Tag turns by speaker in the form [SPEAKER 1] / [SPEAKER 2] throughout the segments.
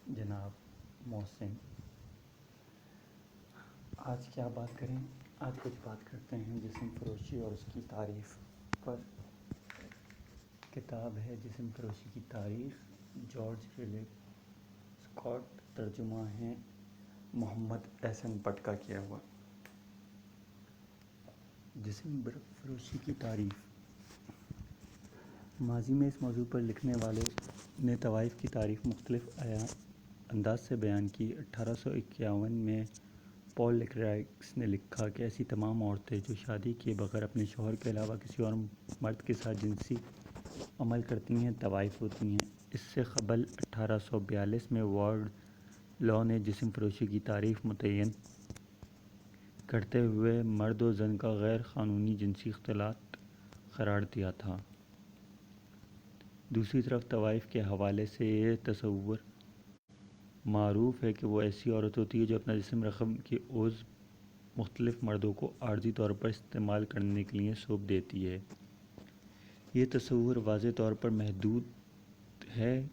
[SPEAKER 1] جناب محسن، آج کیا بات کریں؟ آج کچھ بات کرتے ہیں جسم فروشی اور اس کی تعریف پر۔ کتاب ہے جسم فروشی کی تاریخ، جارج فلپ اسکاٹ، ترجمہ ہے محمد احسن بٹ کا کیا ہوا۔ جسم فروشی کی تعریف۔ ماضی میں اس موضوع پر لکھنے والے نے طوائف کی تاریخ مختلف انداز سے بیان کی۔ 1851 میں پال لیکرائکس نے لکھا کہ ایسی تمام عورتیں جو شادی کیے بغیر اپنے شوہر کے علاوہ کسی اور مرد کے ساتھ جنسی عمل کرتی ہیں طوائف ہوتی ہیں۔ اس سے قبل 1842 میں وارڈ لاء نے جسم فروشی کی تعریف متعین کرتے ہوئے مرد و زن کا غیر قانونی جنسی اختلاط قرار دیا تھا۔ دوسری طرف طوائف کے حوالے سے یہ تصور معروف ہے کہ وہ ایسی عورت ہوتی ہے جو اپنا جسم رقم کے عوض مختلف مردوں کو عارضی طور پر استعمال کرنے کے لیے سونپ دیتی ہے۔ یہ تصور واضح طور پر محدود ہے۔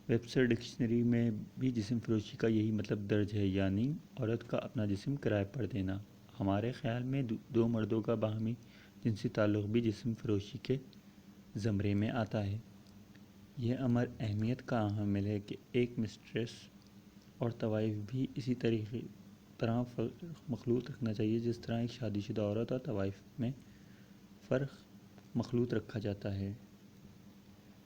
[SPEAKER 1] ویبسٹر ڈکشنری میں بھی جسم فروشی کا یہی مطلب درج ہے، یعنی عورت کا اپنا جسم کرائے پر دینا۔ ہمارے خیال میں دو مردوں کا باہمی جنسی تعلق بھی جسم فروشی کے زمرے میں آتا ہے۔ یہ امر اہمیت کا حامل ہے کہ ایک مسٹریس اور طوائف بھی اسی طرح مخلوط رکھنا چاہیے جس طرح ایک شادی شدہ عورت اور طوائف میں فرق مخلوط رکھا جاتا ہے۔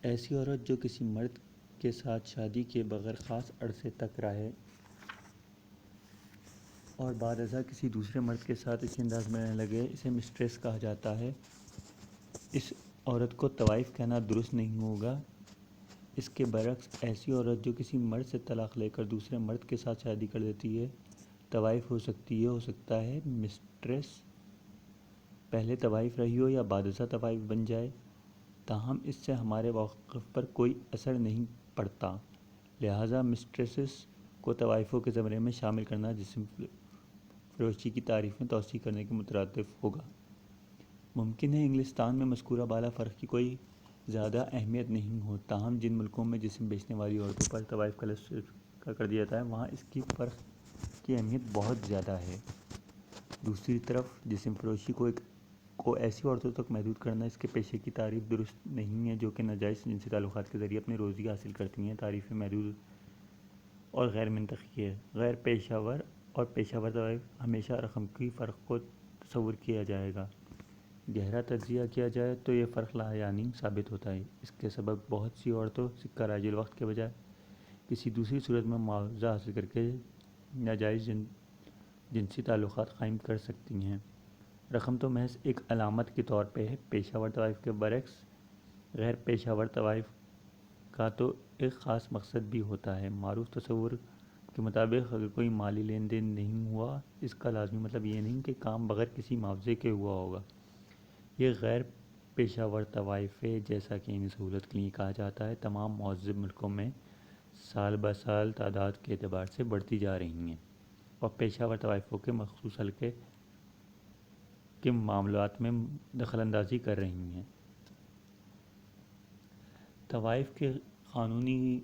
[SPEAKER 1] ایسی عورت جو کسی مرد کے ساتھ شادی کیے بغیر خاص عرصے تک رہے اور بعد ازاں کسی دوسرے مرد کے ساتھ اسی انداز میں رہنے لگے، اسے مسٹریس کہا جاتا ہے۔ اس عورت کو طوائف کہنا درست نہیں ہوگا۔ اس کے برعکس ایسی عورت جو کسی مرد سے طلاق لے کر دوسرے مرد کے ساتھ شادی کر دیتی ہے طوائف ہو سکتی ہے۔ ہو سکتا ہے مسٹریس پہلے طوائف رہی ہو یا بعد ازاں طوائف بن جائے، تاہم اس سے ہمارے موقف پر کوئی اثر نہیں پڑتا، لہٰذا مسٹریسز کو طوائفوں کے زمرے میں شامل کرنا جسم فروشی کی تعریف میں توسیع کرنے کے مترادف ہوگا۔ ممکن ہے انگلستان میں مذکورہ بالا فرق کی کوئی زیادہ اہمیت نہیں ہو، تاہم جن ملکوں میں جسم بیچنے والی عورتوں پر طوائف کا لفظ کر دیا جاتا ہے وہاں اس کی فرق کی اہمیت بہت زیادہ ہے۔ دوسری طرف جسم فروشی کو ایسی عورتوں تک محدود کرنا اس کے پیشے کی تعریف درست نہیں ہے جو کہ ناجائز جنسی تعلقات کے ذریعے اپنی روزی حاصل کرتی ہیں۔ تعریف محدود اور غیر منطقی ہے۔ غیر پیشہ ور اور پیشہ ور طوائف ہمیشہ رقم کی فرق کو تصور کیا جائے گا۔ گہرا تجزیہ کیا جائے تو یہ فرق لا یعنی ثابت ہوتا ہے۔ اس کے سبب بہت سی عورتوں سکہ رائج الوقت کے بجائے کسی دوسری صورت میں معاوضہ حاصل کر کے ناجائز جنسی تعلقات قائم کر سکتی ہیں۔ رقم تو محض ایک علامت کے طور پہ ہے۔ پیشہ ور طوائف کے برعکس غیر پیشہ ور طوائف کا تو ایک خاص مقصد بھی ہوتا ہے۔ معروف تصور کے مطابق اگر کوئی مالی لین دین نہیں ہوا، اس کا لازمی مطلب یہ نہیں کہ کام بغیر کسی معاوضے کے ہوا ہوگا۔ یہ غیر پیشہ ور طوائفیں، جیسا کہ انہیں سہولت کے لیے کہا جاتا ہے، تمام مہذب ملکوں میں سال بہ سال تعداد کے اعتبار سے بڑھتی جا رہی ہیں اور پیشہ ور طوائفوں کے مخصوص حلقے کے معاملات میں دخل اندازی کر رہی ہیں۔ طوائف کے قانونی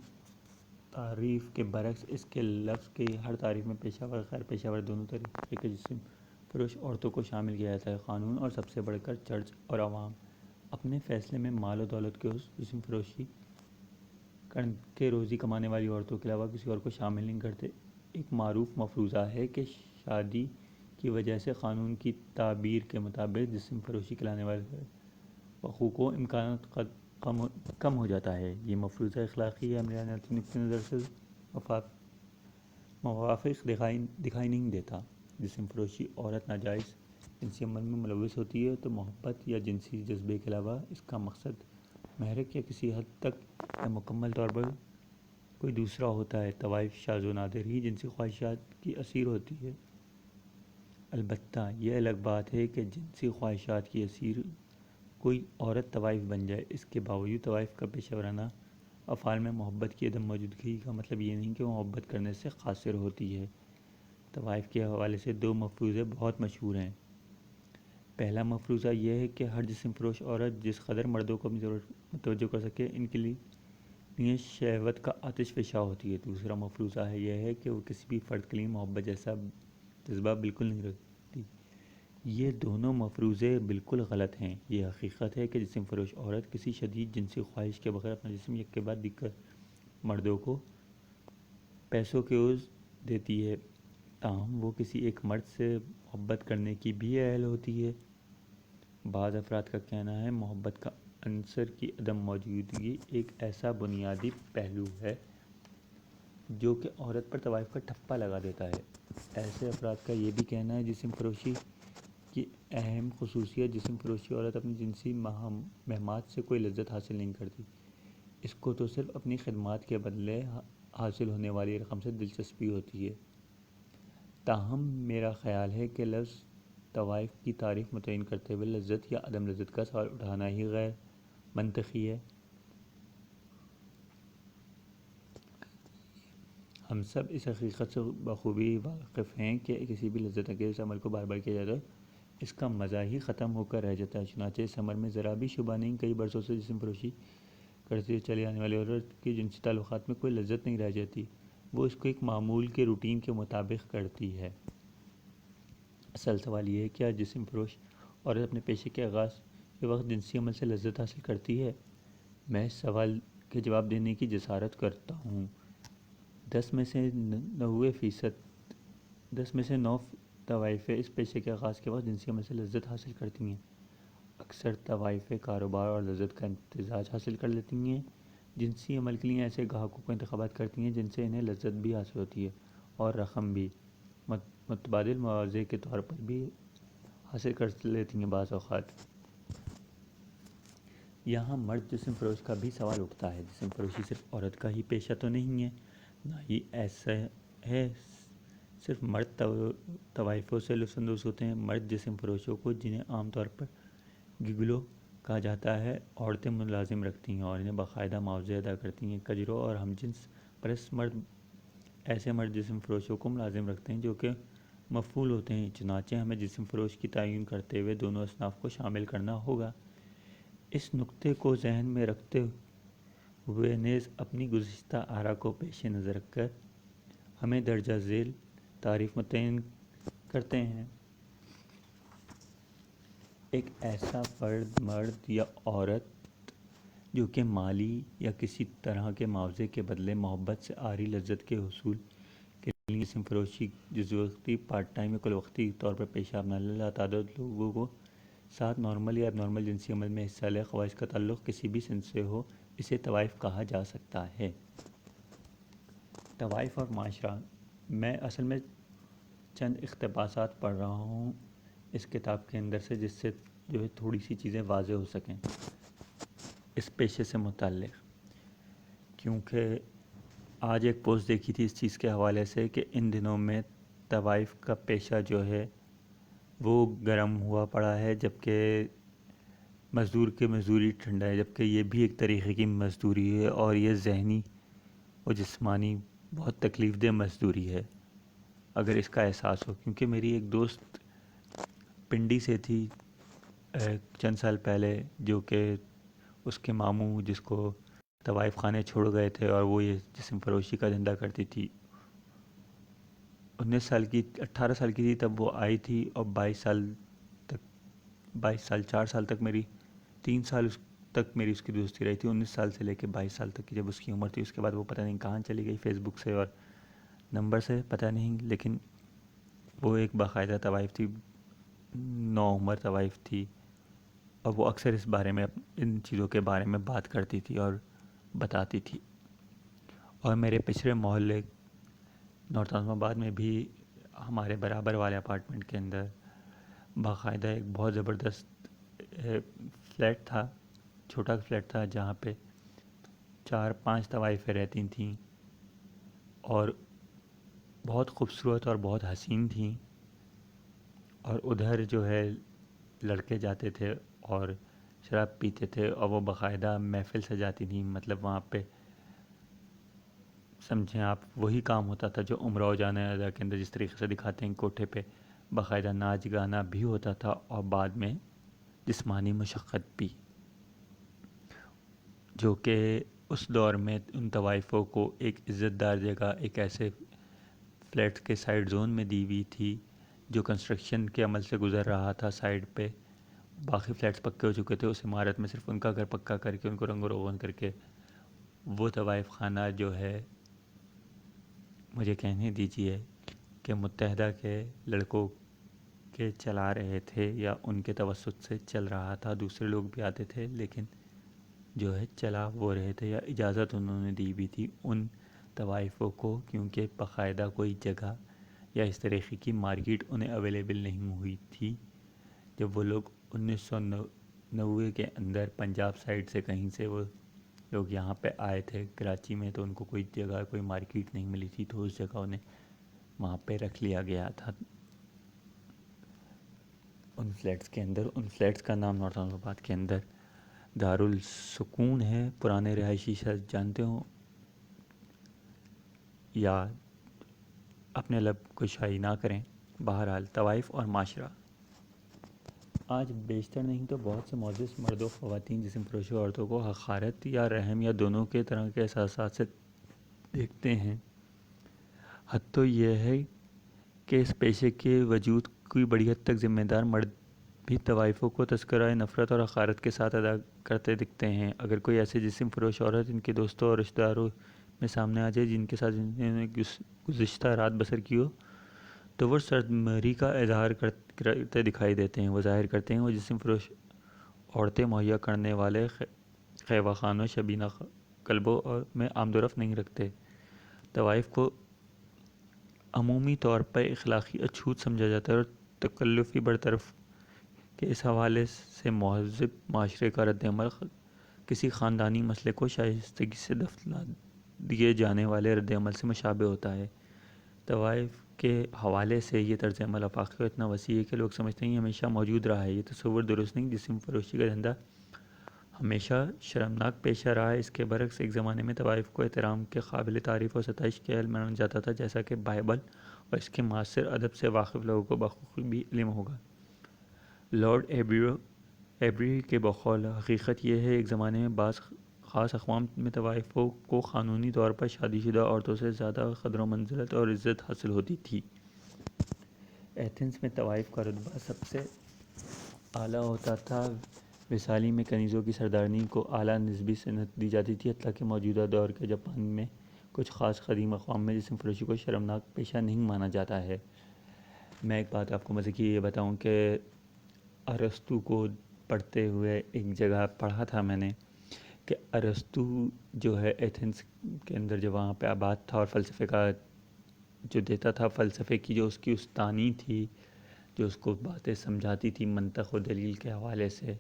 [SPEAKER 1] تعریف کے برعکس اس کے لفظ کی ہر تعریف میں پیشہ ور غیر پیشہ ور دونوں طریقے کے جسم فروش عورتوں کو شامل کیا جاتا ہے۔ قانون اور سب سے بڑھ کر چرچ اور عوام اپنے فیصلے میں مال و دولت کے اس جسم فروشی کر کے روزی کمانے والی عورتوں کے علاوہ کسی اور کو شامل نہیں کرتے۔ ایک معروف مفروضہ ہے کہ شادی کی وجہ سے قانون کی تعبیر کے مطابق جسم فروشی کرانے والے حقوق و امکانات کم ہو جاتا ہے۔ یہ مفروضہ اخلاقی یا معیارتی نقطہ نظر سے موافق دکھائی نہیں دیتا۔ جسم فروشی عورت ناجائز جنسی عمل میں ملوث ہوتی ہے تو محبت یا جنسی جذبے کے علاوہ اس کا مقصد محرک یا کسی حد تک یا مکمل طور پر کوئی دوسرا ہوتا ہے۔ طوائف شاذ و نادر ہی جنسی خواہشات کی اسیر ہوتی ہے۔ البتہ یہ الگ بات ہے کہ جنسی خواہشات کی اسیر کوئی عورت طوائف بن جائے۔ اس کے باوجود طوائف کا پیشہ ورانہ افعال میں محبت کی عدم موجودگی کا مطلب یہ نہیں کہ وہ محبت کرنے سے قاصر ہوتی ہے۔ طوائف کے حوالے سے دو مفروضے بہت مشہور ہیں۔ پہلا مفروضہ یہ ہے کہ ہر جسم فروش عورت جس قدر مردوں کو اپنی ضرورت متوجہ کر سکے ان کے لیے لیے شہوت کا آتش فشاں ہوتی ہے۔ دوسرا مفروضہ یہ ہے کہ وہ کسی بھی فرد کے لیے محبت جیسا جذبہ بالکل نہیں رکھتی۔ یہ دونوں مفروضے بالکل غلط ہیں۔ یہ حقیقت ہے کہ جسم فروش عورت کسی شدید جنسی خواہش کے بغیر اپنا جسم یک کے بعد دیگر مردوں کو پیسوں کے عوض دیتی ہے، تاہم وہ کسی ایک مرد سے محبت کرنے کی بھی اہل ہوتی ہے۔ بعض افراد کا کہنا ہے محبت کا عنصر کی عدم موجودگی ایک ایسا بنیادی پہلو ہے جو کہ عورت پر طوائف کا ٹھپا لگا دیتا ہے۔ ایسے افراد کا یہ بھی کہنا ہے جسم فروشی کی اہم خصوصیت جسم فروشی عورت اپنی جنسی مہمات سے کوئی لذت حاصل نہیں کرتی، اس کو تو صرف اپنی خدمات کے بدلے حاصل ہونے والی رقم سے دلچسپی ہوتی ہے۔ تاہم میرا خیال ہے کہ لفظ طوائف کی تعریف متعین کرتے ہوئے لذت یا عدم لذت کا سوال اٹھانا ہی غیر منطقی ہے۔ ہم سب اس حقیقت سے بخوبی واقف ہیں کہ کسی بھی لذت انگیز عمل کو بار بار کیا جاتا ہے اس کا مزہ ہی ختم ہو کر رہ جاتا ہے۔ چنانچہ اس عمل میں ذرا بھی شبہ نہیں، کئی برسوں سے جسم فروشی کرتے چلے آنے والی عورت کی جنسی تعلقات میں کوئی لذت نہیں رہ جاتی، وہ اس کو ایک معمول کے روٹین کے مطابق کرتی ہے۔ اصل سوال یہ ہے کیا جسم فروش عورت اپنے پیشے کے آغاز کے وقت جنسی عمل سے لذت حاصل کرتی ہے؟ میں اس سوال کے جواب دینے کی جسارت کرتا ہوں۔ 10 میں سے 9 طوائفیں اس پیشے کے آغاز کے وقت جنسی عمل سے لذت حاصل کرتی ہیں۔ اکثر طوائفیں کاروبار اور لذت کا امتزاج حاصل کر لیتی ہیں، جنسی عمل کے لیے ایسے گاہکوں کو انتخاب کرتی ہیں جن سے انہیں لذت بھی حاصل ہوتی ہے اور رقم بھی متبادل معاوضے کے طور پر بھی حاصل کر لیتی ہیں۔ بعض اوقات یہاں مرد جسم فروش کا بھی سوال اٹھتا ہے۔ جسم فروشی صرف عورت کا ہی پیشہ تو نہیں ہے، نہ ہی ایسا ہے صرف مرد طوائفوں سے لطف اندوز ہوتے ہیں۔ مرد جسم فروشوں کو، جنہیں عام طور پر گگلو کہا جاتا ہے، عورتیں ملازم رکھتی ہیں اور انہیں باقاعدہ معاوضے ادا کرتی ہیں۔ کجرو اور ہم جنس پرست مرد ایسے مرد جسم فروشوں کو ملازم رکھتے ہیں جو کہ مفعول ہوتے ہیں۔ چنانچہ ہمیں جسم فروش کی تعین کرتے ہوئے دونوں اصناف کو شامل کرنا ہوگا۔ اس نکتے کو ذہن میں رکھتے ہوئے نیز اپنی گزشتہ آراء کو پیش نظر رکھ کر ہمیں درجہ ذیل تعریف متعین کرتے ہیں۔ ایک ایسا فرد، مرد یا عورت جو کہ مالی یا کسی طرح کے معاوضے کے بدلے محبت سے عاری لذت کے حصول کے لیے جسم فروشی جزء وقتی، پارٹ ٹائم یا کل وقتی طور پر پیشہ اپنانے لاتعداد لوگوں کو ساتھ نارمل یا اب نارمل جنسی عمل میں حصہ لے، خواہ اس کا تعلق کسی بھی صنف سے ہو، اسے طوائف کہا جا سکتا ہے۔ طوائف اور معاشرہ، میں اصل میں چند اقتباسات پڑھ رہا ہوں اس کتاب کے اندر سے، جس سے جو ہے تھوڑی سی چیزیں واضح ہو سکیں اس پیشے سے متعلق، کیونکہ آج ایک پوسٹ دیکھی تھی اس چیز کے حوالے سے کہ ان دنوں میں طوائف کا پیشہ جو ہے وہ گرم ہوا پڑا ہے، جبکہ مزدور کے مزدوری ٹھنڈا ہے، جبکہ یہ بھی ایک طریقے کی مزدوری ہے اور یہ ذہنی و جسمانی بہت تکلیف دہ مزدوری ہے اگر اس کا احساس ہو۔ کیونکہ میری ایک دوست پنڈی سے تھی چند سال پہلے، جو کہ اس کے ماموں جس کو طوائف خانے چھوڑ گئے تھے اور وہ یہ جسم فروشی کا دھندا کرتی تھی، 18 سال کی تھی تب وہ آئی تھی، اور 4 سال تک میری 3 سال تک میری اس کی دوستی رہی تھی۔ 19 سال سے لے کے 22 سال تک کی جب اس کی عمر تھی، اس کے بعد وہ پتہ نہیں کہاں چلی گئی، فیس بک سے اور نمبر سے پتہ نہیں، لیکن وہ ایک باقاعدہ طوائف تھی، نوعمر طوائف تھی، اور وہ اکثر اس بارے میں ان چیزوں کے بارے میں بات کرتی تھی اور بتاتی تھی۔ اور میرے پچھلے محلے نارتھ اعظم آباد میں بھی ہمارے برابر والے اپارٹمنٹ کے اندر باقاعدہ ایک بہت زبردست فلیٹ تھا، چھوٹا فلیٹ تھا، جہاں پہ 4-5 طوائفیں رہتی تھیں اور بہت خوبصورت اور بہت حسین تھیں، اور ادھر جو ہے لڑکے جاتے تھے اور شراب پیتے تھے، اور وہ باقاعدہ محفل سجاتی تھیں، مطلب وہاں پہ سمجھیں آپ وہی کام ہوتا تھا جو امراؤ جان ادا کے اندر جس طریقے سے دکھاتے ہیں، کوٹھے پہ باقاعدہ ناچ گانا بھی ہوتا تھا اور بعد میں جسمانی مشقت بھی، جو کہ اس دور میں ان طوائفوں کو ایک عزت دار جگہ ایک ایسے فلیٹس کے سائڈ زون میں دی ہوئی تھی جو کنسٹرکشن کے عمل سے گزر رہا تھا سائڈ پہ. باقی فلیٹس پکے ہو چکے تھے، اس عمارت میں صرف ان کا گھر پکا کر کے ان کو رنگ و روغن کر کے وہ طوائف خانہ جو ہے، مجھے کہنے دیجئے کہ متحدہ کے لڑکوں کے چلا رہے تھے یا ان کے توسط سے چل رہا تھا. دوسرے لوگ بھی آتے تھے لیکن جو ہے چلا وہ رہے تھے، یا اجازت انہوں نے دی بھی تھی ان طوائفوں کو، کیونکہ باقاعدہ کوئی جگہ یا اس طریقے کی مارکیٹ انہیں اویلیبل نہیں ہوئی تھی. جب وہ لوگ 1990 کے اندر پنجاب سائڈ سے کہیں سے وہ لوگ یہاں پہ آئے تھے کراچی میں، تو ان کو کوئی جگہ کوئی مارکیٹ نہیں ملی تھی، تو اس جگہ انہیں وہاں پہ رکھ لیا گیا تھا ان فلیٹس کے اندر. ان فلیٹس کا نام نارتھن آباد کے اندر دارالسکون ہے. پرانے رہائشی شاید جانتے ہوں یا اپنے لب کو شائع نہ کریں. بہرحال طوائف اور معاشرہ آج بیشتر نہیں تو بہت سے معزز مرد و خواتین جسم فروش عورتوں کو حقارت یا رحم یا دونوں کے طرح کے احساسات سے دیکھتے ہیں. حد تو یہ ہے کہ اس پیشے کے وجود کی بڑی حد تک ذمہ دار مرد بھی طوائفوں کو تذکرہ نفرت اور حقارت کے ساتھ ادا کرتے دکھتے ہیں. اگر کوئی ایسے جسم فروش عورت ان کے دوستوں اور رشتہ داروں میں سامنے آ جائے جن کے ساتھ انہوں نے گزشتہ رات بسر کی ہو، تو وہ سردمری کا اظہار کرتے دکھائی دیتے ہیں. وہ ظاہر کرتے ہیں وہ جسم فروش عورتیں مہیا کرنے والے خیوہ خانوں شبینہ کلبوں میں آمد و رفت نہیں رکھتے. طوائف کو عمومی طور پر اخلاقی اچھوت سمجھا جاتا ہے اور تکلفی برطرف کے اس حوالے سے مہذب معاشرے کا رد عمل کسی خاندانی مسئلے کو شائستگی سے دفنا دیے جانے والے رد عمل سے مشابہ ہوتا ہے. طوائف کے حوالے سے یہ طرز عمل آفاقی اتنا وسیع ہے کہ لوگ سمجھتے ہیں یہ ہمیشہ موجود رہا ہے. یہ تصور درست نہیں. جسم فروشی کا دھندا ہمیشہ شرمناک پیشہ رہا ہے. اس کے برعکس ایک زمانے میں طوائف کو احترام کے قابل تعریف اور ستائش کے اہل مانا جاتا تھا، جیسا کہ بائبل اور اس کے معاصر ادب سے واقف لوگوں کو بخوبی علم ہوگا. لارڈ ایبری کے بقول حقیقت یہ ہے ایک زمانے میں بعض خاص اقوام میں طوائفوں کو قانونی طور پر شادی شدہ عورتوں سے زیادہ قدر و منزلت اور عزت حاصل ہوتی تھی. ایتھنز میں طوائف کا رتبہ سب سے اعلیٰ ہوتا تھا. ویسالی میں کنیزوں کی سردارنی کو اعلیٰ نسبی سنت دی جاتی تھی، حتیٰ کہ موجودہ دور کے جاپان میں کچھ خاص قدیم اقوام میں جسم فروشی کو شرمناک پیشہ نہیں مانا جاتا ہے. میں ایک بات آپ کو مزے کی یہ بتاؤں کہ ارسطو کو پڑھتے ہوئے ایک جگہ پڑھا تھا میں نے کہ ارسطو جو ہے ایتھنز کے اندر جو وہاں پہ آباد تھا اور فلسفے کا جو دیتا تھا، فلسفے کی جو اس کی استانی تھی، جو اس کو باتیں سمجھاتی تھی منطق و دلیل کے حوالے سے،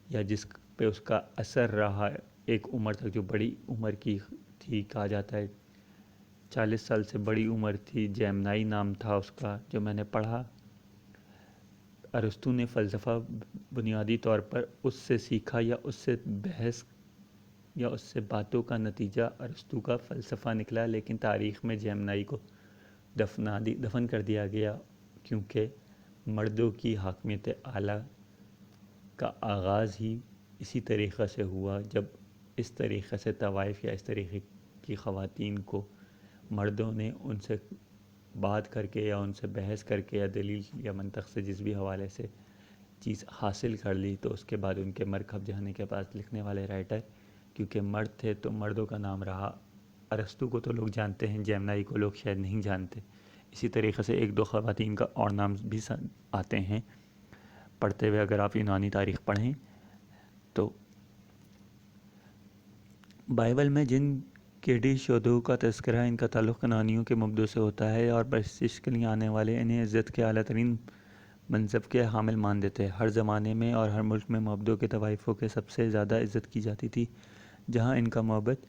[SPEAKER 1] یا جس پہ اس کا اثر رہا ایک عمر تک، جو بڑی عمر کی تھی، کہا جاتا ہے 40 سال سے بڑی عمر تھی. جیمنائی نام تھا اس کا، جو میں نے پڑھا. ارسطو نے فلسفہ بنیادی طور پر اس سے سیکھا یا اس سے بحث یا اس سے باتوں کا نتیجہ ارسطو کا فلسفہ نکلا، لیکن تاریخ میں جیمنائی کو دفن کر دیا گیا، کیونکہ مردوں کی حاکمیت اعلیٰ کا آغاز ہی اسی طریقے سے ہوا جب اس طریقے سے طوائف یا اس طریقے کی خواتین کو مردوں نے ان سے بات کر کے یا ان سے بحث کر کے یا دلیل یا منطق سے جس بھی حوالے سے چیز حاصل کر لی، تو اس کے بعد ان کے مر کھپ جانے کے بعد لکھنے والے رائٹر کیونکہ مرد تھے تو مردوں کا نام رہا. ارسطو کو تو لوگ جانتے ہیں، جیمنائی کو لوگ شاید نہیں جانتے. اسی طریقے سے ایک دو خواتین کا اور نام بھی آتے ہیں پڑھتے ہوئے. اگر آپ یونانی تاریخ پڑھیں تو بائبل میں جن کیڈی شودوں کا تذکرہ ان کا تعلق کنانیوں کے مبدوں سے ہوتا ہے اور پرستش کے لیے آنے والے انہیں عزت کے اعلیٰ ترین منصب کے حامل مان دیتے. ہر زمانے میں اور ہر ملک میں مبدوں کے طوائفوں کے سب سے زیادہ عزت کی جاتی تھی. جہاں ان کا مبد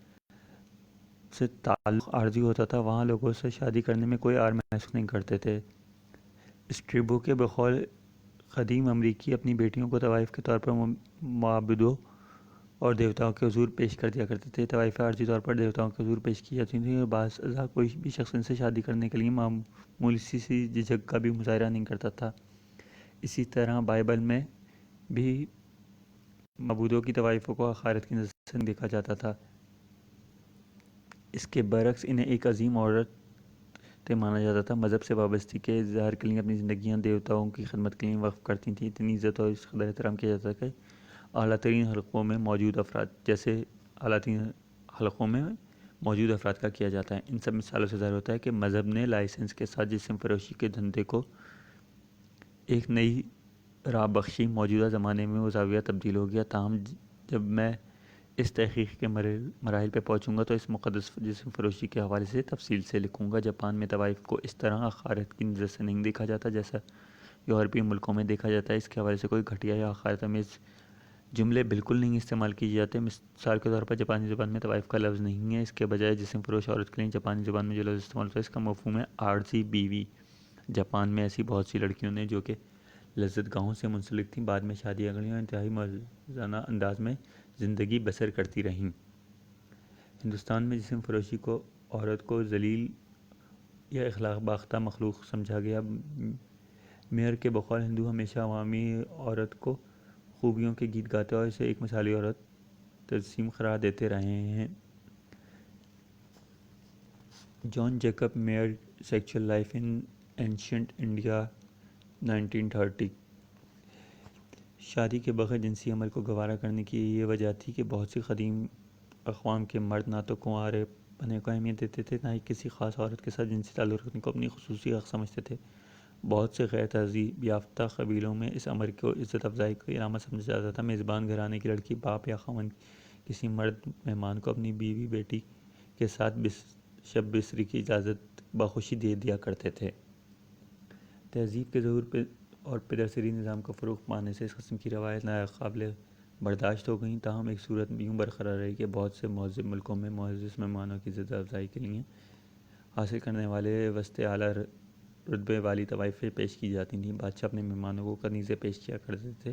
[SPEAKER 1] سے تعلق عارضی ہوتا تھا وہاں لوگوں سے شادی کرنے میں کوئی عار محسوس نہیں کرتے تھے. اسٹریبو کے بقول قدیم امریکی اپنی بیٹیوں کو طوائف کے طور پر معبودوں اور دیوتاؤں کے حضور پیش کر دیا کرتے تھے. طوائفیں عارضی طور پر دیوتاؤں کے حضور پیش کی جاتی تھیں اور بعض ازاں کوئی بھی شخص ان سے شادی کرنے کے لیے معمولی سی جھجک کا بھی مظاہرہ نہیں کرتا تھا. اسی طرح بائبل میں بھی معبودوں کی طوائفوں کو حقارت کی نظر سے دیکھا جاتا تھا. اس کے برعکس انہیں ایک عظیم عورت مانا جاتا تھا۔ مذہب سے وابستگی کے اظہار کے لیے اپنی زندگیاں دیوتاؤں کی خدمت کے لیے وقف کرتی تھیں۔ اتنی عزت اور اس قدر احترام کیا جاتا تھا کہ اعلیٰ ترین حلقوں میں موجود افراد کا کیا جاتا ہے۔ ان سب مثالوں سے ظاہر ہوتا ہے کہ مذہب نے لائسنس کے ساتھ جسم فروشی کے دھندے کو ایک نئی راہ بخشی۔ موجودہ زمانے میں وہ زاویہ تبدیل ہو گیا، تاہم جب میں اس تحقیق کے مراحل پہ پہنچوں گا تو اس مقدس جسم فروشی کے حوالے سے تفصیل سے لکھوں گا۔ جاپان میں طوائف کو اس طرح حقارت کی نظر سے نہیں دیکھا جاتا جیسا یورپی ملکوں میں دیکھا جاتا ہے۔ اس کے حوالے سے کوئی گھٹیا یا حقارت آمیز جملے بالکل نہیں استعمال کیے جاتے۔ مثال کے طور پر جاپانی زبان میں طوائف کا لفظ نہیں ہے، اس کے بجائے جسم فروش عورت کے لیے جاپانی زبان میں جو لفظ استعمال ہوتا ہے اس کا مفہوم ہے عارضی بیوی۔ جاپان میں ایسی بہت سی لڑکیوں نے جو کہ لذت گاہوں سے منسلک تھیں، بعد میں شادیاں کریں اور انتہائی موزونہ انداز میں زندگی بسر کرتی رہیں۔ ہندوستان میں جسم فروشی کو عورت کو ذلیل یا اخلاق باختہ مخلوق سمجھا گیا۔ میئر کے بقول ہندو ہمیشہ عوامی عورت کو خوبیوں کے گیت گاتے اور اسے ایک مثالی عورت تجسیم قرار دیتے رہے ہیں۔ جان Jacob mayor sexual life in ancient India 1930۔ شادی کے بغیر جنسی عمل کو گوارا کرنے کی یہ وجہ تھی کہ بہت سی قدیم اقوام کے مرد نہ تو کنوارے پنے کو اہمیت دیتے تھے، نہ ہی کسی خاص عورت کے ساتھ جنسی تعلق رکھنے کو اپنی خصوصی حق سمجھتے تھے۔ بہت سے غیر تہذیب یافتہ قبیلوں میں اس امر کو عزت افزائی کی علامت سمجھا جاتا تھا۔ میزبان گھرانے کی لڑکی، باپ یا خاوند کسی مرد مہمان کو اپنی بیوی بیٹی کے ساتھ شب بستری کی اجازت بخوشی دے دیا کرتے تھے۔ تہذیب کے ظہور اور پدرسری نظام کا فروغ پانے سے اس قسم کی روایت ناقابل برداشت ہو گئیں، تاہم ایک صورت یوں برقرار رہی کہ بہت سے مہذب ملکوں میں معزز مہمانوں کی عزت افزائی کے لیے حاصل کرنے والے وسط اعلیٰ رتبے والی طوائفیں پیش کی جاتی تھیں۔ بادشاہ اپنے مہمانوں کو کنیزیں پیش کیا کرتے تھے۔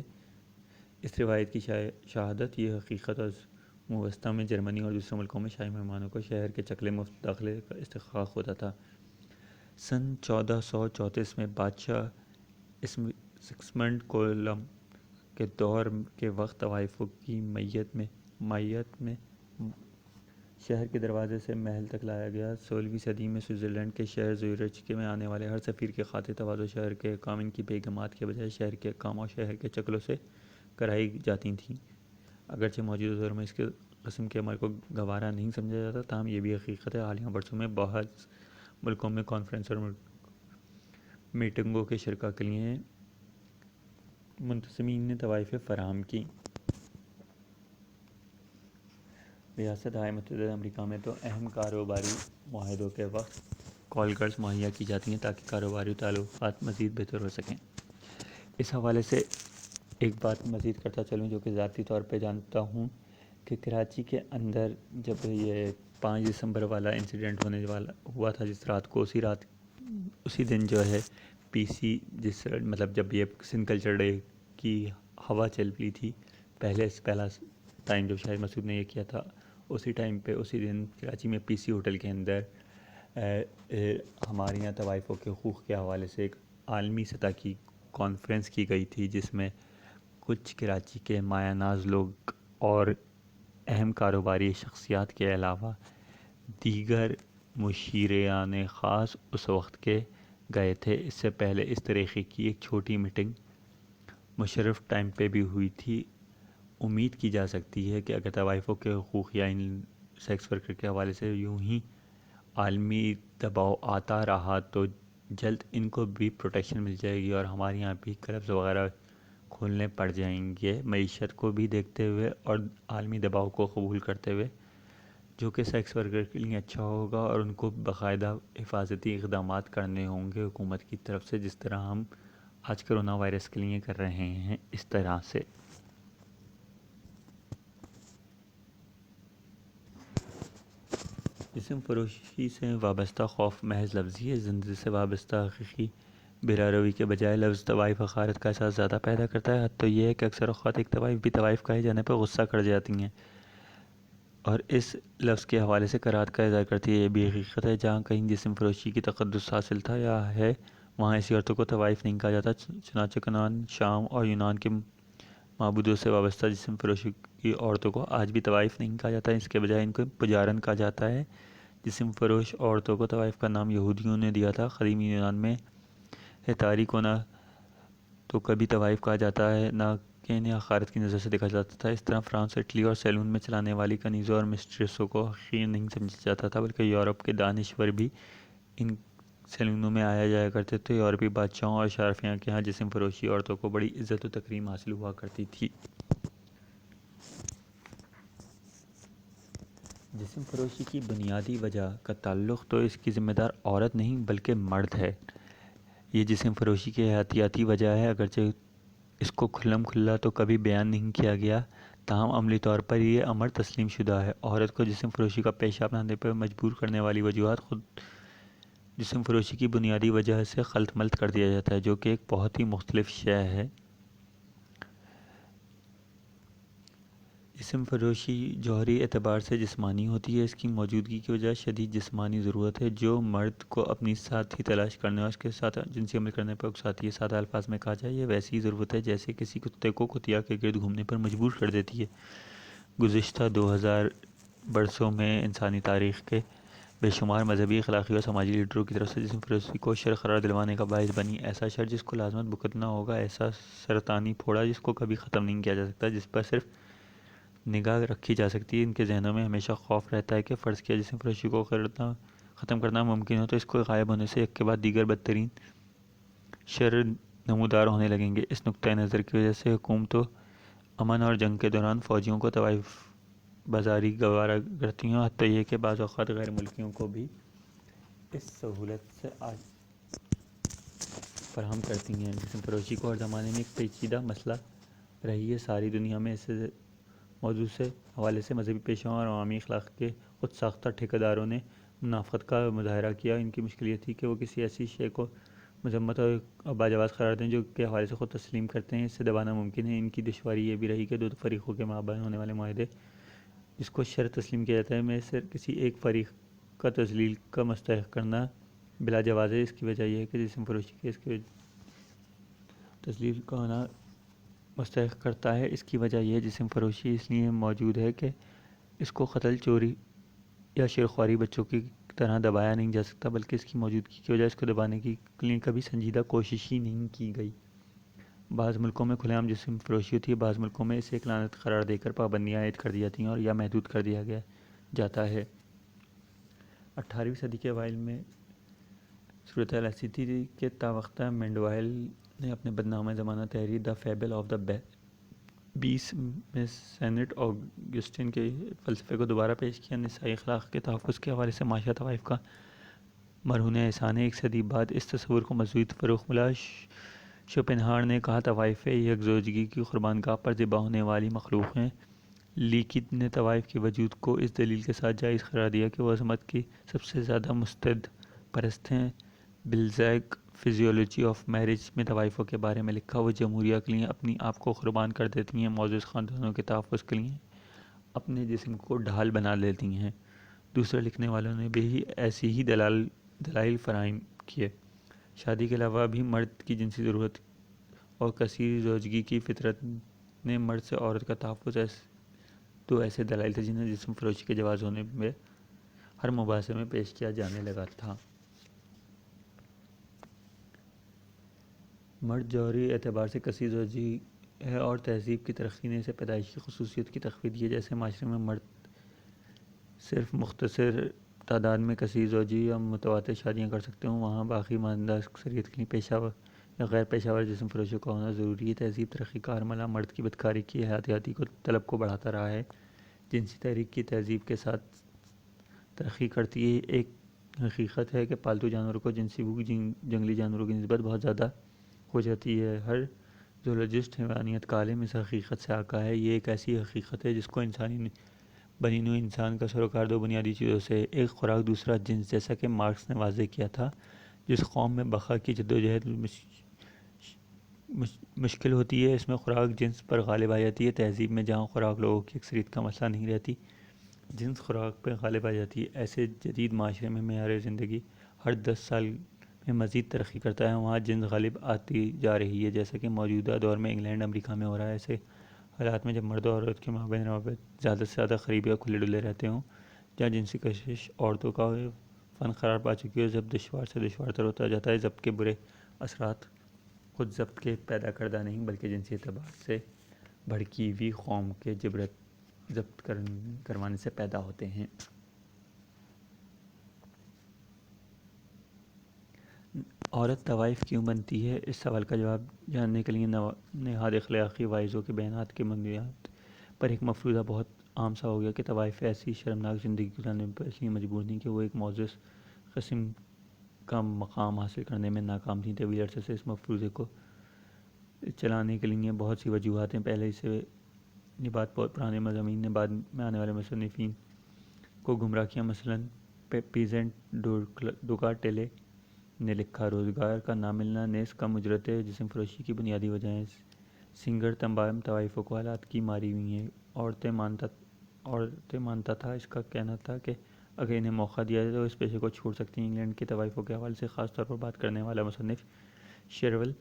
[SPEAKER 1] اس روایت کی شہادت یہ حقیقت قرون وسطیٰ میں جرمنی اور دوسرے ملکوں میں شاہی مہمانوں کو شہر کے چکلے مفت داخلے کا استحقاق ہوتا تھا۔ سن 1434 میں بادشاہ سگسمنڈ کولم کے دور کے وقت طوائفوں کی مئیت میں شہر کے دروازے سے محل تک لایا گیا۔ 16ویں صدی میں سوئٹزرلینڈ کے شہر زیورچ میں آنے والے ہر سفیر کی خاطر تواضع شہر کے حکام ان کی بیگمات کے بجائے شہر کے حکام اور شہر کے چکلوں سے کرائی جاتی تھیں۔ اگرچہ موجودہ دور میں اس قسم کے عمل کو گوارا نہیں سمجھا جاتا، تاہم یہ بھی حقیقت ہے حالیہ برسوں میں بعض ملکوں میں کانفرنس اور میٹنگوں کے شرکا کے لیے منتظمین نے طوائفیں فراہم کی۔ ریاستہائے متحدہ امریکہ میں تو اہم کاروباری معاہدوں کے وقت کال گرلز مہیا کی جاتی ہیں تاکہ کاروباری تعلقات مزید بہتر ہو سکیں۔ اس حوالے سے ایک بات مزید کرتا چلوں جو کہ ذاتی طور پہ جانتا ہوں کہ کراچی کے اندر جب یہ 5 دسمبر والا انسیڈنٹ ہوا تھا جس رات کو، اسی دن جو ہے پی سی مطلب جب یہ سندھ کلچر ڈے کی ہوا چل پڑی تھی، پہلا ٹائم جو شاہد مسعود نے یہ کیا تھا، اسی ٹائم پہ اسی دن کراچی میں پی سی ہوٹل کے اندر ہمارے یہاں طوائفوں کے حقوق کے حوالے سے ایک عالمی سطح کی کانفرنس کی گئی تھی، جس میں کچھ کراچی کے مایہ ناز لوگ اور اہم کاروباری شخصیات کے علاوہ دیگر مشیران خاص اس وقت کے گئے تھے۔ اس سے پہلے اس طریقے کی ایک چھوٹی میٹنگ مشرف ٹائم پہ بھی ہوئی تھی۔ امید کی جا سکتی ہے کہ اگر طوائفوں کے حقوق یا ان سیکس ورکر کے حوالے سے یوں ہی عالمی دباؤ آتا رہا تو جلد ان کو بھی پروٹیکشن مل جائے گی اور ہمارے یہاں بھی کلبز وغیرہ کھولنے پڑ جائیں گے، معیشت کو بھی دیکھتے ہوئے اور عالمی دباؤ کو قبول کرتے ہوئے، جو کہ سیکس ورکر کے لیے اچھا ہوگا، اور ان کو باقاعدہ حفاظتی اقدامات کرنے ہوں گے حکومت کی طرف سے، جس طرح ہم آج کرونا وائرس کے لیے کر رہے ہیں۔ اس طرح سے جسم فروشی سے وابستہ خوف محض لفظی ہے۔ زندگی سے وابستہ حقیقی براروی کے بجائے لفظ طوائف حقارت کا احساس زیادہ پیدا کرتا ہے۔ حد تو یہ ہے کہ اکثر اوقات ایک طوائف بھی طوائف کہے جانے پر غصہ کر جاتی ہیں اور اس لفظ کے حوالے سے کراہت کا اظہار کرتی ہے۔ یہ بھی حقیقت ہے جہاں کہیں جسم فروشی کی تقدس حاصل تھا یا ہے، وہاں ایسی عورتوں کو طوائف نہیں کہا جاتا۔ چنانچہ کنعان، شام اور یونان کے معبودوں سے وابستہ جسم فروشی کی عورتوں کو آج بھی طوائف نہیں کہا جاتا، اس کے بجائے ان کو پجارن کہا جاتا ہے، جسم فروش عورتوں کو طوائف کا نام یہودیوں نے دیا تھا۔ قدیم یونان میں ہیتاری کو نہ تو کبھی طوائف کہا جاتا ہے نہ کہ انہیں حقارت کی نظر سے دیکھا جاتا تھا۔ اس طرح فرانس، اٹلی اور سیلون میں چلانے والی کنیزوں اور مسٹریسوں کو حقیر نہیں سمجھا جاتا تھا، بلکہ یورپ کے دانشور بھی ان سیلونوں میں آیا جایا کرتے تھے۔ یورپی بادشاہوں اور اشرافیہ کے ہاں جسم فروشی عورتوں کو بڑی عزت و تکریم حاصل ہوا کرتی تھی۔ جسم فروشی کی بنیادی وجہ کا تعلق تو اس کی ذمہ دار عورت نہیں بلکہ مرد ہے۔ یہ جسم فروشی کی حیاتیاتی وجہ ہے، اگرچہ اس کو کھلم کھلا تو کبھی بیان نہیں کیا گیا، تاہم عملی طور پر یہ امر تسلیم شدہ ہے۔ عورت کو جسم فروشی کا پیشہ اپنانے پر مجبور کرنے والی وجوہات خود جسم فروشی کی بنیادی وجہ سے خلط ملط کر دیا جاتا ہے، جو کہ ایک بہت ہی مختلف شے ہے۔ جسم فروشی جوہری اعتبار سے جسمانی ہوتی ہے۔ اس کی موجودگی کی وجہ شدید جسمانی ضرورت ہے، جو مرد کو اپنی ساتھی تلاش کرنے اور اس کے ساتھ جنسی عمل کرنے پر اکساتی ہے۔ سادہ الفاظ میں کہا جائے، یہ ویسی ہی ضرورت ہے جیسے کسی کتے کو کتیا کے گرد گھومنے پر مجبور کر دیتی ہے۔ گزشتہ 2000 برسوں میں انسانی تاریخ کے بے شمار مذہبی، اخلاقی اور سماجی لیڈروں کی طرف سے جسم فروشی کو شر قرار دلوانے کا باعث بنی۔ ایسا شر جس کو لازماً بھگتنا ہوگا، ایسا سرطانی پھوڑا جس کو کبھی ختم نہیں کیا جا سکتا، جس پر صرف نگاہ رکھی جا سکتی ہے۔ ان کے ذہنوں میں ہمیشہ خوف رہتا ہے کہ فرض کیا جسم فروشی کو ختم کرنا ممکن ہو تو اس کو غائب ہونے سے ایک کے بعد دیگر بدترین شر نمودار ہونے لگیں گے۔ اس نقطۂ نظر کی وجہ سے حکومتوں امن اور جنگ کے دوران فوجیوں کو طوائف بازاری گوارا کرتی ہیں، حتیٰ یہ کہ بعض اوقات غیر ملکیوں کو بھی اس سہولت سے فراہم کرتی ہیں۔ جسم فروشی کو ہر زمانے میں ایک پیچیدہ مسئلہ رہی ہے۔ ساری دنیا میں اس موضوع سے حوالے سے مذہبی پیشواؤں اور عوامی اخلاق کے خود ساختہ ٹھیکیداروں نے منافقت کا مظاہرہ کیا۔ ان کی مشکل یہ تھی کہ وہ کسی ایسی شے کو مذمت اور باجواز قرار دیں جو کے حوالے سے خود تسلیم کرتے ہیں۔ اس سے دبانا ممکن ہے۔ ان کی دشواری یہ بھی رہی کہ دو فریقوں کے مابین ہونے والے معاہدے جس کو شرط تسلیم کیا جاتا ہے میں سے کسی ایک فریق کا تذلیل کا مستحق کرنا بلا جواز ہے۔ اس کی وجہ یہ ہے کہ جسم فروشی کے اس کے تذلیل کا ہونا مستحق کرتا ہے۔ اس کی وجہ یہ جسم فروشی اس لیے موجود ہے کہ اس کو قتل، چوری یا شیرخواری بچوں کی طرح دبایا نہیں جا سکتا، بلکہ اس کی موجودگی کی وجہ اس کو دبانے کے لیے کبھی سنجیدہ کوشش ہی نہیں کی گئی۔ بعض ملکوں میں کھلے عام جسم فروشی ہوتی ہے، بعض ملکوں میں اسے ایک لعنت قرار دے کر پابندیاں عائد کر دی جاتی ہیں اور یا محدود کر دیا جاتا ہے۔ 18ویں صدی کے اوائل میں صورتحال ایسی تھی کہ تا وقتہ مینڈوائل نے اپنے بدنامہ زمانہ تحریر دی فیبل آف دا بیس میں سینٹ آگسٹین کے فلسفے کو دوبارہ پیش کیا۔ نسائی اخلاق کے تحفظ کے حوالے سے معاشرہ طوائف کا مرہون احسان ہے۔ ایک صدی بعد اس تصور کو مزید فروغ ملا۔ شوپنہاور نے کہا طوائف یکزوجگی کی قربانگاہ پر ذبح ہونے والی مخلوق ہیں۔ لیکی نے طوائف کے وجود کو اس دلیل کے ساتھ جائز قرار دیا کہ وہ عظمت کی سب سے زیادہ مستعد پرست ہیں۔ بلزیک فزیولوجی آف میرج میں طوائفوں کے بارے میں لکھا، وہ جمہوریہ کے لیے اپنی آپ کو قربان کر دیتی ہیں، معزز خاندانوں کے تحفظ کے لیے اپنے جسم کو ڈھال بنا لیتی ہیں۔ دوسرے لکھنے والوں نے بھی ایسی ہی دلائل فراہم کیے۔ شادی کے علاوہ بھی مرد کی جنسی ضرورت اور کثیر زوجگی کی فطرت نے مرد سے عورت کا تحفظ دو ایسے دلائل تھے جنہیں جسم فروشی کے جواز ہونے میں ہر مباحثے میں پیش کیا جانے لگا تھا۔ مرد جوہری اعتبار سے کثیر زوجی ہے اور تہذیب کی ترقی نے اسے پیدائشی خصوصیت کی تخفیف دی ہے۔ جیسے معاشرے میں مرد صرف مختصر تعداد میں کثیر زوجی یا متواتر شادیاں کر سکتے ہوں، وہاں باقی ماندہ اکثریت کے لیے پیشہ ور یا غیر پیشہ ور جسم فروشوں کا ہونا ضروری ہے۔ تہذیب ترقی کا حرملہ مرد کی بدکاری کی حیاتیاتی طلب کو بڑھاتا رہا ہے۔ جنسی تحریک کی تہذیب کے ساتھ ترقی کرتی ہے۔ ایک حقیقت ہے کہ پالتو جانوروں کو جنسی بھوک جنگلی جانوروں کی نسبت بہت زیادہ ہو جاتی ہے۔ ہر زولوجسٹ حیوانیت کا عالم اس حقیقت سے آگاہ ہے۔ یہ ایک ایسی حقیقت ہے جس کو بنی نوع انسان کا سروکار دو بنیادی چیزوں سے ہے، ایک خوراک، دوسرا جنس، جیسا کہ مارکس نے واضح کیا تھا۔ جس قوم میں بقا کی جدوجہد مشکل ہوتی ہے، اس میں خوراک جنس پر غالب آ جاتی ہے۔ تہذیب میں جہاں خوراک لوگوں کی اکثریت کا مسئلہ نہیں رہتی، جنس خوراک پہ غالب آ جاتی ہے۔ ایسے جدید معاشرے میں معیار زندگی ہر 10 سال میں مزید ترقی کرتا ہے، وہاں جنس غالب آتی جا رہی ہے، جیسا کہ موجودہ دور میں انگلینڈ، امریکہ میں ہو رہا ہے۔ ایسے حالات میں جب مرد اور عورت کے مابین روابط زیادہ سے زیادہ قریبی اور کھلے ڈلے رہتے ہوں، جہاں جنسی کشش عورتوں کا فن قرار پا چکی ہے اور جب دشوار سے دشوار تر ہوتا جاتا ہے، ضبط کے برے اثرات خود ضبط کے پیدا کردہ نہیں بلکہ جنسی اعتبار سے بھڑکی ہوئی قوم کے ضبط کروانے سے پیدا ہوتے ہیں۔ عورت طوائف کیوں بنتی ہے؟ اس سوال کا جواب جاننے کے لیے نہاد اخلاقی واعظوں کے بیانات کی بنیاد پر ایک مفروضہ بہت عام سا ہو گیا کہ طوائف ایسی شرمناک زندگی گزارنے پر اس لیے مجبور تھیں کہ وہ ایک معزز قسم کا مقام حاصل کرنے میں ناکام تھیں۔ طویل عرصے سے اس مفروضے کو چلانے کے لیے بہت سی وجوہات ہیں۔ پہلے سے یہ بات بہت پرانے مضامین نے بعد میں آنے والے مصنفین کو گمراہ کیا۔ مثلاً پیزنٹ ڈوکاٹیلے نے لکھا، روزگار کا نہ ملنا، نیز کم اجرت جسم فروشی کی بنیادی وجہیں سنگر تمام طوائفوں کو حالات کی ماری ہوئی ہیں۔ عورتیں مانتا تھا، اس کا کہنا تھا کہ اگر انہیں موقع دیا جائے تو اس پیشے کو چھوڑ سکتی ہیں۔ انگلینڈ کے طوائفوں کے حوالے سے خاص طور پر بات کرنے والا مصنف شیرول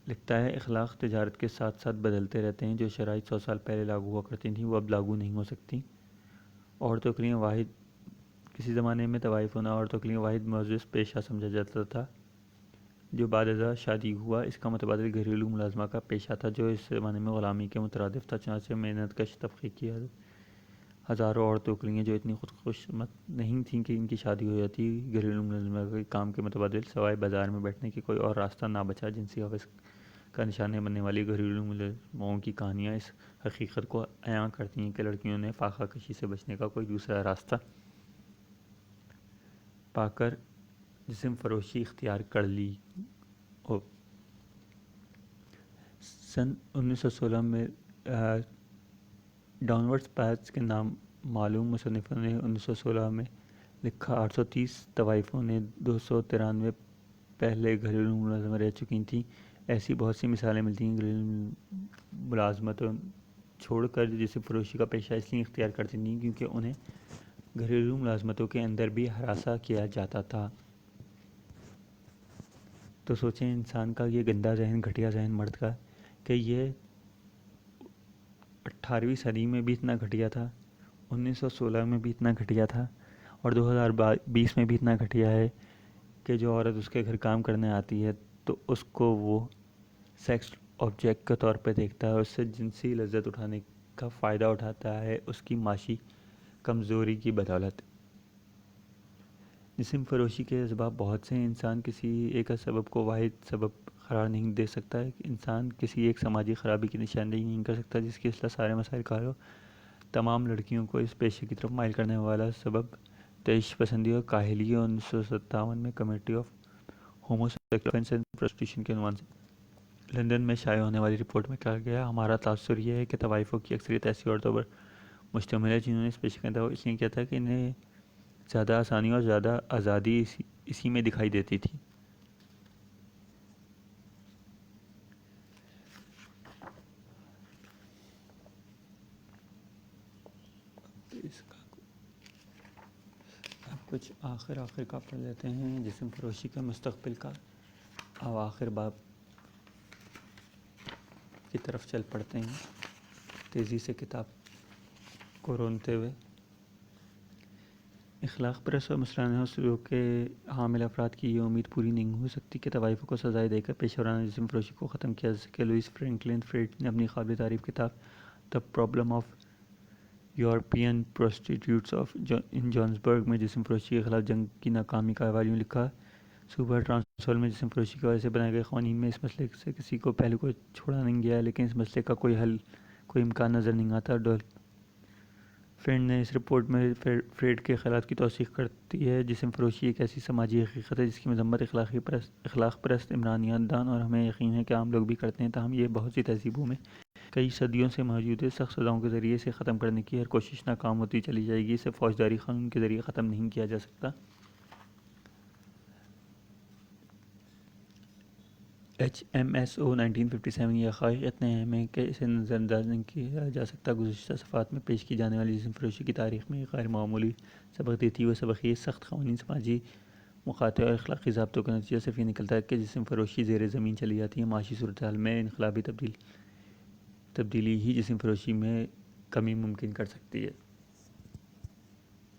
[SPEAKER 1] لکھتا ہے، اخلاق تجارت کے ساتھ ساتھ بدلتے رہتے ہیں۔ جو شرائط 100 سال پہلے لاگو ہوا کرتی تھیں وہ اب لاگو نہیں ہو سکتی۔ عورتوں کے لیے کسی زمانے میں طوائف ہونا عورتوں کے لیے واحد معزز پیشہ سمجھا جاتا تھا جو بعد ازاں شادی ہوا۔ اس کا متبادل گھریلو ملازمہ کا پیشہ تھا جو اس زمانے میں غلامی کے مترادف تھا۔ چنانچہ محنت کش طبقے کی ہزاروں عورتوں کے لیے جو اتنی خود قسمت نہیں تھیں کہ ان کی شادی ہو جاتی، گھریلو ملازمہ کے کام کے متبادل سوائے بازار میں بیٹھنے کے کوئی اور راستہ نہ بچا۔ جنسی ہوس کا نشانہ بننے والی گھریلو ملازموں کی کہانیاں اس حقیقت کو عیاں کرتی ہیں کہ لڑکیوں نے فاقہ کشی سے بچنے کا کوئی دوسرا راستہ پا کر جسم فروشی اختیار کر لی ہو۔ سن 1916 میں ڈاؤن ورڈ پیتھس کے نام معلوم مصنفوں نے 1916 میں لکھا، 830 طوائفوں نے 293 پہلے گھریلو ملازمہ رہ چکی تھیں۔ ایسی بہت سی مثالیں ملتی ہیں۔ گھریلو ملازمتوں چھوڑ کر جسم فروشی کا پیشہ اس لیے اختیار کرتی تھیں کیونکہ انہیں گھریلو ملازمتوں کے اندر بھی ہراساں کیا جاتا تھا۔ تو سوچیں انسان کا یہ گندا ذہن، گھٹیا ذہن مرد کا، کہ یہ 18ویں صدی میں بھی اتنا گھٹیا تھا، 1916 میں بھی اتنا گھٹیا تھا، اور 2020 میں بھی اتنا گھٹیا ہے کہ جو عورت اس کے گھر کام کرنے آتی ہے تو اس کو وہ سیکس آبجیکٹ کے طور پہ دیکھتا ہے، اس سے جنسی لذت اٹھانے کا فائدہ اٹھاتا ہے اس کی معاشی کمزوری کی بدولت۔ جسم فروشی کے اسباب بہت سے ہیں۔ انسان کسی ایک سبب کو واحد سبب قرار نہیں دے سکتا۔ انسان کسی ایک سماجی خرابی کی نشاندہی نہیں کر سکتا جس کی اصلاح سارے مسائل کا حل ہو۔ تمام لڑکیوں کو اس پیشے کی طرف مائل کرنے والا سبب تعیش پسندی اور کاہلی ہے۔ 1957 میں committee of homo sexual offence and prostitution کے عنوان سے لندن میں شائع ہونے والی رپورٹ میں کہا گیا، ہمارا تاثر یہ ہے کہ طوائفوں کی اکثریت ایسی عورتوں پر مشتمل ہے جنہوں نے اس پیشے کا انتخاب اس لیے کیا تھا کہ انہیں زیادہ آسانی اور زیادہ آزادی اسی میں دکھائی دیتی تھی۔ اب کچھ آخر کا پڑھ لیتے ہیں۔ جسم فروشی کے مستقبل کا اواخر باب کی طرف چل پڑتے ہیں تیزی سے کتاب کو رونتے ہوئے۔ اخلاق پرست اور مصرانہ سلوک کے حامل افراد کی یہ امید پوری نہیں ہو سکتی کہ طوائفوں کو سزائیں دے کر پیشہ ورانہ جسم فروشی کو ختم کیا جا سکے۔ لوئس فرینکلن فریڈ نے اپنی قابل تعریف کتاب the problem of European prostitutes in Johannesburg میں جسم فروشی کے خلاف جنگ کی ناکامی کا حوالہ یوں لکھا، صوبہ ٹرانسوال میں جسم فروشی کی وجہ سے بنائے گئے قوانین میں اس مسئلے سے کسی کو پہلو کو چھوڑا نہیں گیا ہے، لیکن اس مسئلے کا کوئی امکان نظر نہیں آتا۔ فرینڈ نے اس رپورٹ میں فریڈ کے خیالات کی توثیق کرتی ہے۔ جسم فروشی ایک ایسی سماجی حقیقت ہے جس کی مذمت اخلاق پرست عمرانیت دان اور ہمیں یقین ہے کہ عام لوگ بھی کرتے ہیں، تاہم یہ بہت سی تہذیبوں میں کئی صدیوں سے موجود ہے۔ سخت سزاؤں کے ذریعے اسے ختم کرنے کی ہر کوشش ناکام ہوتی چلی جائے گی۔ اسے فوجداری قانون کے ذریعے ختم نہیں کیا جا سکتا۔ HMSO 1957 یہ حقائق اتنے اہم ہیں کہ اسے نظر انداز نہیں کیا جا سکتا۔ گزشتہ صفحات میں پیش کی جانے والی جسم فروشی کی تاریخ میں ایک غیر معمولی سبق دیتی ہوئی سبق یہ سخت قوانین، سماجی مقاطع اور اخلاقی ضابطوں کا نتیجہ صرف یہ نکلتا ہے کہ جسم فروشی زیر زمین چلی جاتی ہے۔ معاشی صورتحال میں انقلابی تبدیلی ہی جسم فروشی میں کمی ممکن کر سکتی ہے۔